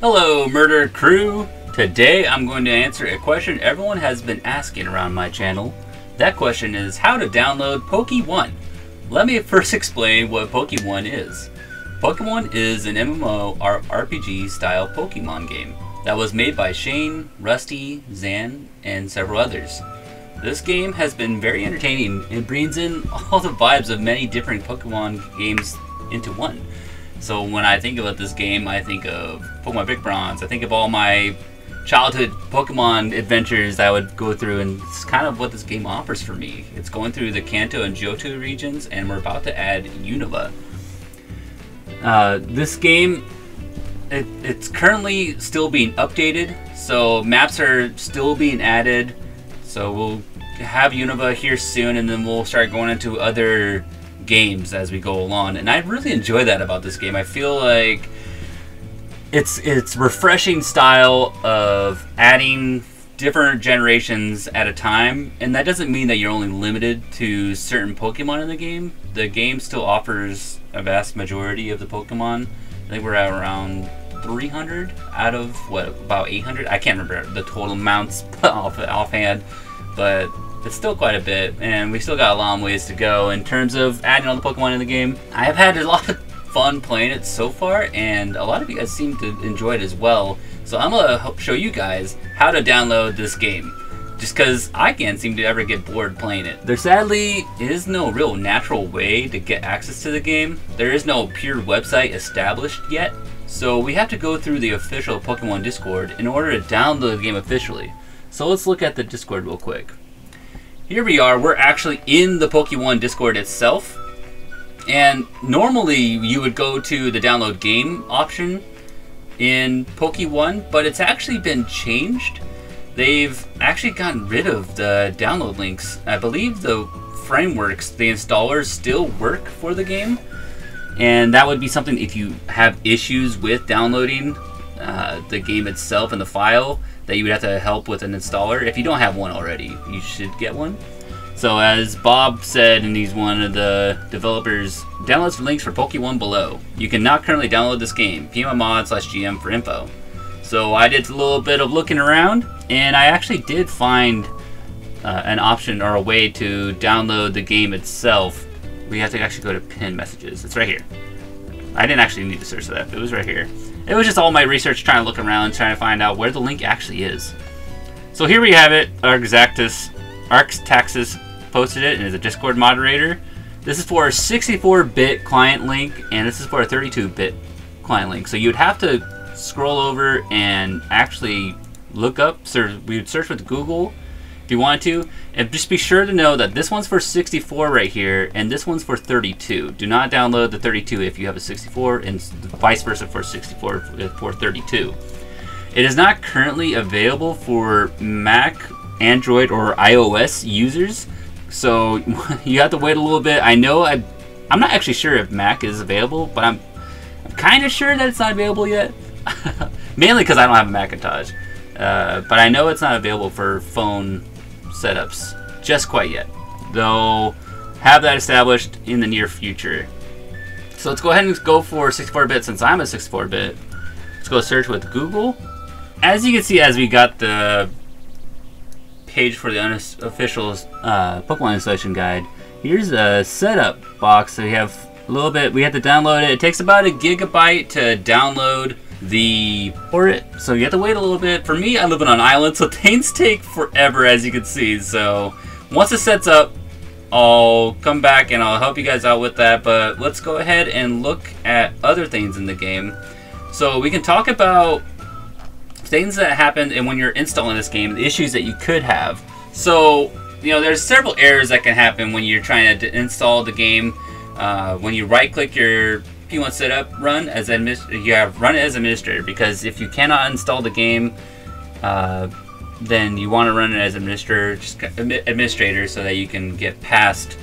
Hello murder crew! Today I'm going to answer a question everyone has been asking around my channel. That question is how to download PokeOne. Let me first explain what PokeOne is. PokeOne is an MMORPG style Pokemon game that was made by Shane, Rusty, Zan, and several others. This game has been very entertaining and brings in all the vibes of many different Pokemon games into one. So when I think about this game, I think of Pokemon Big Bronze. I think of all my childhood Pokemon adventures I would go through, and it's kind of what this game offers for me. It's going through the Kanto and Johto regions, and we're about to add Unova. This game, it's currently still being updated, so maps are still being added. So we'll have Unova here soon, and then we'll start going into other games as we go along, and I really enjoy that about this game. I feel like it's refreshing style of adding different generations at a time, and that doesn't mean that you're only limited to certain Pokemon in the game. The game still offers a vast majority of the Pokemon. I think we're at around 300 out of what, about 800? I can't remember the total amounts offhand, but it's still quite a bit, and we still got a long ways to go in terms of adding all the Pokemon in the game. I have had a lot of fun playing it so far, and a lot of you guys seem to enjoy it as well. So I'm going to show you guys how to download this game, just because I can't seem to ever get bored playing it. There sadly is no real natural way to get access to the game. There is no pure website established yet, so we have to go through the official Pokemon Discord in order to download the game officially. So let's look at the Discord real quick. Here we are, we're actually in the PokeOne Discord itself, and normally you would go to the download game option in PokeOne, but it's actually been changed. They've actually gotten rid of the download links. I believe the frameworks, the installers still work for the game, and that would be something if you have issues with downloading the game itself and the file, that you would have to help with an installer. If you don't have one already, you should get one. So as Bob said, and he's one of the developers, downloads links for PokeOne below. You can not currently download this game. PMMod/GM for info. So I did a little bit of looking around, and I actually did find an option or a way to download the game itself. We have to actually go to pinned messages. It's right here. I didn't actually need to search for that, but it was right here. It was just all my research trying to look around, trying to find out where the link actually is. So here we have it. Arxtaxis posted it and is a Discord moderator. This is for a 64-bit client link, and this is for a 32-bit client link. So you'd have to scroll over and actually look up, we would search with Google if you wanted to, and just be sure to know that this one's for 64 right here, and this one's for 32. Do not download the 32 if you have a 64, and vice versa for 64 for 32. It is not currently available for Mac, Android, or iOS users, so you have to wait a little bit. I know I'm not actually sure if Mac is available, but I'm kind of sure that it's not available yet. Mainly because I don't have a Macintosh, but I know it's not available for phone setups just quite yet. They'll have that established in the near future. So let's go ahead and go for 64-bit since I'm a 64-bit. Let's go search with Google. As you can see, as we got the page for the unofficial Pokemon installation guide, here's a setup box. So we have a little bit, we have to download it. It takes about a gigabyte to download the port, so you have to wait a little bit. For me, I live on an island, so things take forever, as you can see. So once it sets up, I'll come back and I'll help you guys out with that. But let's go ahead and look at other things in the game. So we can talk about things that happen and when you're installing this game, the issues that you could have. So, you know, there's several errors that can happen when you're trying to install the game. When you right-click your P1 setup, run as run it as administrator, because if you cannot install the game, then you want to run it as administrator, so that you can get past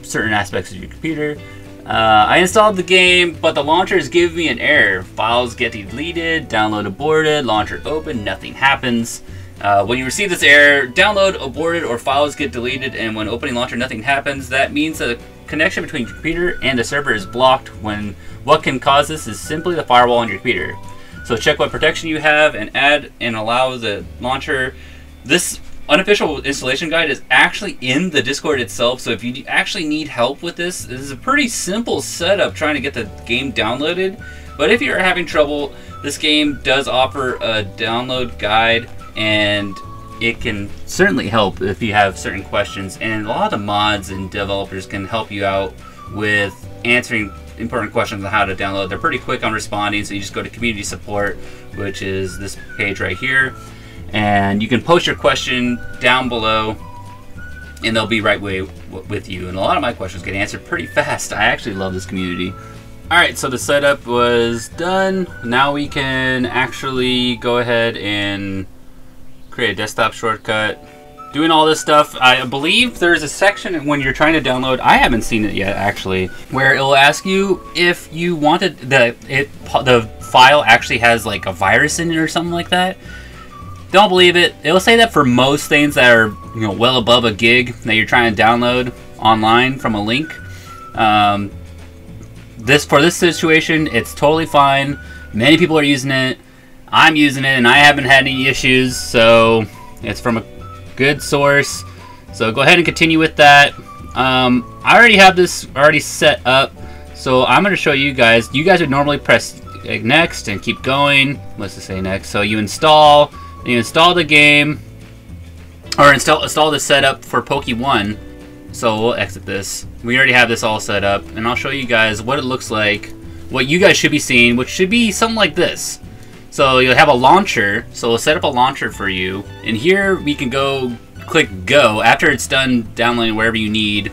certain aspects of your computer. I installed the game, but the launcher is giving me an error. Files get deleted, download aborted, launcher open, nothing happens. When you receive this error, download aborted or files get deleted, and when opening launcher nothing happens. That means the connection between your computer and the server is blocked. When what can cause this is simply the firewall on your computer. So check what protection you have and add and allow the launcher. This unofficial installation guide is actually in the Discord itself, so if you actually need help with this is a pretty simple setup trying to get the game downloaded. But if you're having trouble, this game does offer a download guide, and it can certainly help if you have certain questions. And a lot of the mods and developers can help you out with answering important questions on how to download. They're pretty quick on responding, so you just go to community support, which is this page right here, and you can post your question down below and they'll be right with you. And a lot of my questions get answered pretty fast. I actually love this community. Alright, so the setup was done. Now we can actually go ahead and create a desktop shortcut. Doing all this stuff, I believe there's a section when you're trying to download, I haven't seen it yet actually, where it'll ask you if you wanted the file actually has like a virus in it or something like that. Don't believe it. It'll say that for most things that are, you know, well above a gig that you're trying to download online from a link. For this situation, it's totally fine. Many people are using it. I'm using it and I haven't had any issues, so it's from a good source. So go ahead and continue with that. I already have this already set up, so I'm going to show you guys. You guys would normally press next and keep going. Let's just say next. So you install the game, or install the setup for PokeOne. So we'll exit this. We already have this all set up, and I'll show you guys what it looks like, what you guys should be seeing, which should be something like this. So you'll have a launcher, so we'll set up a launcher for you, and here we can go click go after it's done downloading wherever you need.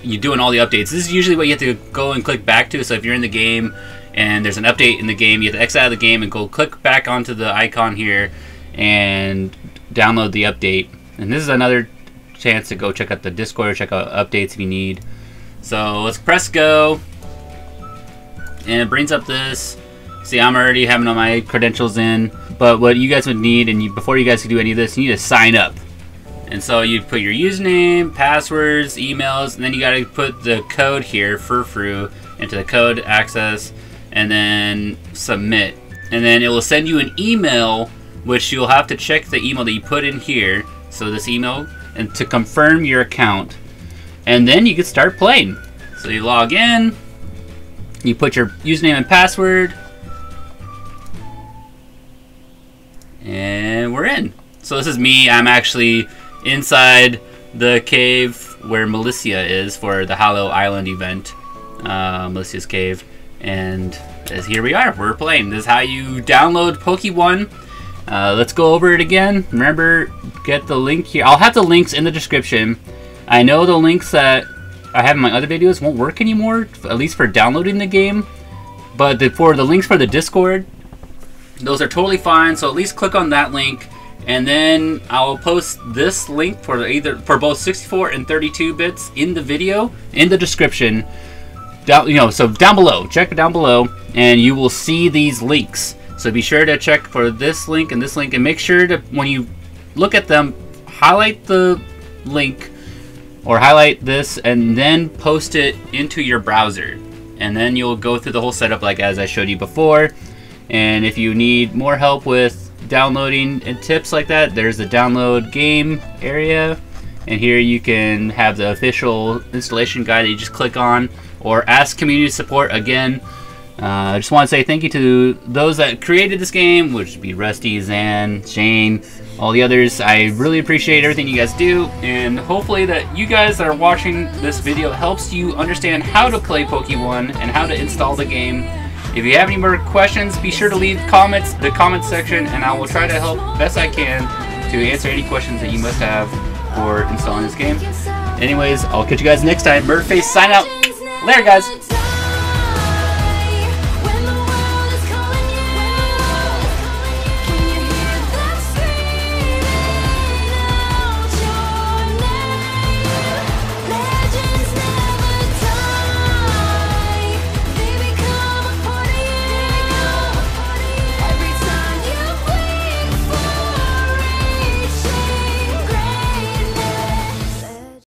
You're doing all the updates. This is usually what you have to go and click back to. So if you're in the game and there's an update in the game, you have to exit out of the game and go click back onto the icon here and download the update. And this is another chance to go check out the Discord, check out updates if you need. So let's press go, and it brings up this. See, I'm already having all my credentials in, but what you guys would need, and before you guys can do any of this, you need to sign up. And so you put your username, passwords, emails, and then you got to put the code here, furfru, into the code access, and then submit. And then it will send you an email, which you'll have to check the email that you put in here. So this email, and to confirm your account, and then you can start playing. So you log in, you put your username and password, and we're in. So this is me. I'm actually inside the cave where Milicia is for the Hollow Island event, Milicia's cave, and here we are. We're playing. This is how you download PokeOne. Let's go over it again. Remember, get the link here. I'll have the links in the description. I know the links that I have in my other videos won't work anymore, at least for downloading the game. But for the links for the Discord, those are totally fine. So at least click on that link, and then I'll post this link for both 64 and 32 bits in the video in the description. So down below, check it down below, and you will see these links. So be sure to check for this link, and make sure to, when you look at them, highlight the link or highlight this and then post it into your browser. And then you'll go through the whole setup like as I showed you before. And if you need more help with downloading and tips like that, there's the download game area. And here you can have the official installation guide that you just click on, or ask community support again. I just want to say thank you to those that created this game, which would be Rusty, Zan, Shane, all the others. I really appreciate everything you guys do, and hopefully that you guys that are watching this video helps you understand how to play PokeOne and how to install the game. If you have any more questions, be sure to leave comments in the comment section, and I will try to help best I can to answer any questions that you must have for installing this game. Anyways, I'll catch you guys next time. IAmMurdrface sign out. Later, guys.